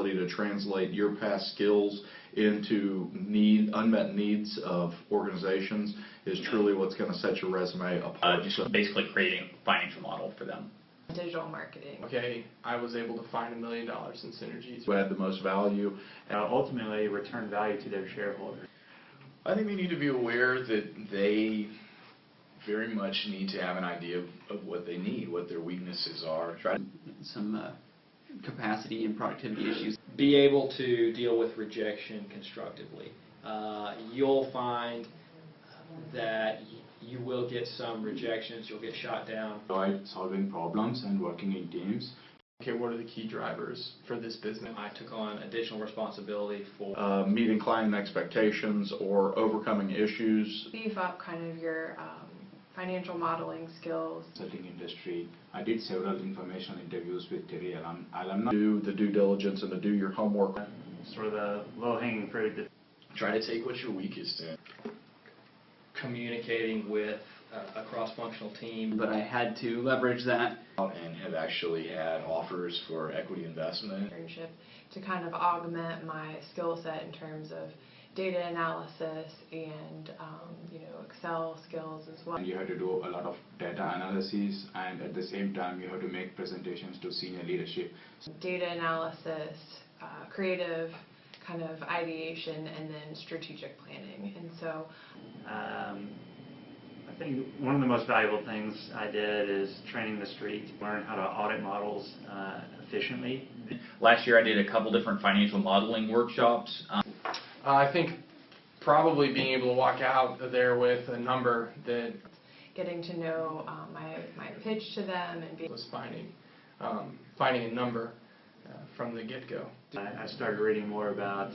ability to translate your past skills into unmet needs of organizations is truly what's going to set your resume apart. Just basically creating a financial model for them. Digital marketing. Okay, I was able to find $1 million in synergies. Who had the most value. Ultimately return value to their shareholders. I think they need to be aware that they very much need to have an idea of what they need, what their weaknesses are. Some capacity and productivity issues. Be able to deal with rejection constructively. You'll find that you will get some rejections, you'll get shot down. Solving problems and working in teams. Okay, what are the key drivers for this business? I took on additional responsibility for meeting client expectations or overcoming issues. Beef up kind of your financial modeling skills. Consulting industry. I did several informational interviews with Terry alumni. Do the due diligence and to do your homework. Sort of the low-hanging fruit. Try to take what you're weakest in. communicating with a cross-functional team. But I had to leverage that. And have actually had offers for equity investment. Internship to kind of augment my skill set in terms of data analysis and Excel skills as well. And you have to do a lot of data analysis, and at the same time you have to make presentations to senior leadership. Data analysis, creative kind of ideation, and then strategic planning. And so I think one of the most valuable things I did is training the street, learn how to audit models efficiently. Last year I did a couple different financial modeling workshops. I think probably being able to walk out there with a number that getting to know my pitch to them and was finding a number from the get-go. I started reading more about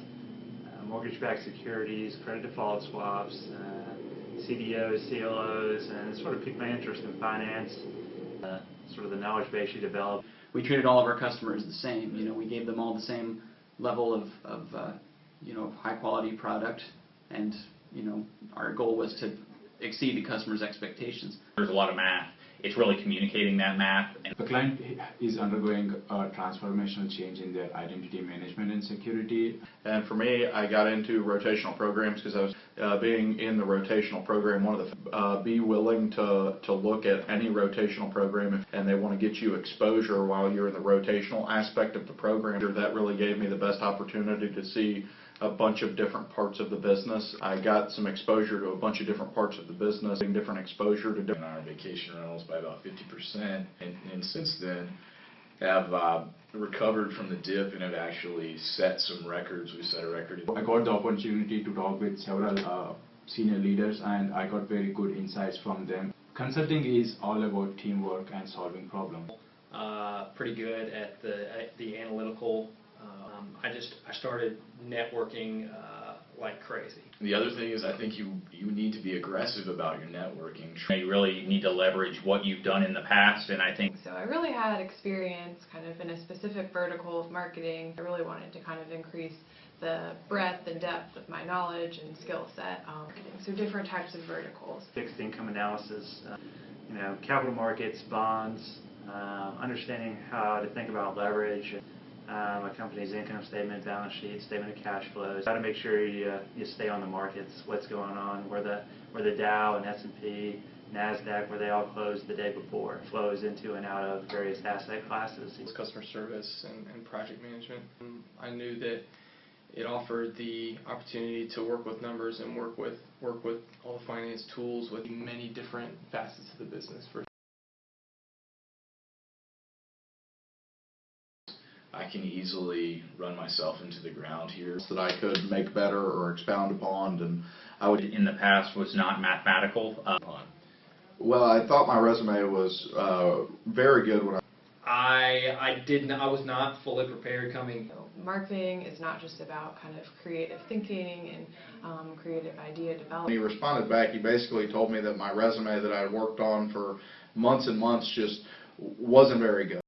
mortgage-backed securities, credit default swaps, CDOs, CLOs, and it sort of piqued my interest in finance, sort of the knowledge base you develop. We treated all of our customers the same. We gave them all the same level of high quality product, and our goal was to exceed the customer's expectations. There's a lot of math. It's really communicating that math. The client is undergoing a transformational change in their identity management and security. And for me, I got into rotational programs because I was being in the rotational program. One of the be willing to look at any rotational program, and they want to get you exposure while you're in the rotational aspect of the program. That really gave me the best opportunity to see a bunch of different parts of the business. I got some exposure to a bunch of different parts of the business, different exposure to different. Our vacation rentals by about 50%, and since then have recovered from the dip and have actually set some records. We set a record. I got the opportunity to talk with several senior leaders, and I got very good insights from them. Consulting is all about teamwork and solving problems. Pretty good at the analytical. I started networking like crazy. The other thing is, I think you need to be aggressive about your networking. You really need to leverage what you've done in the past, and I think so. I really had experience kind of in a specific vertical of marketing. I really wanted to kind of increase the breadth and depth of my knowledge and skill set. So different types of verticals. Fixed income analysis, capital markets, bonds, understanding how to think about leverage. A company's income statement, balance sheet, statement of cash flows. How to make sure you stay on the markets, what's going on, where the Dow and S&P, NASDAQ, where they all closed the day before, flows into and out of various asset classes. Customer service and project management. I knew that it offered the opportunity to work with numbers and work with all the finance tools with many different facets of the business. I can easily run myself into the ground here. That I could make better or expound upon, and I would in the past was not mathematical. Well, I thought my resume was very good when I was not fully prepared coming. Marketing is not just about kind of creative thinking and creative idea development. When he responded back, he basically told me that my resume that I had worked on for months and months just wasn't very good.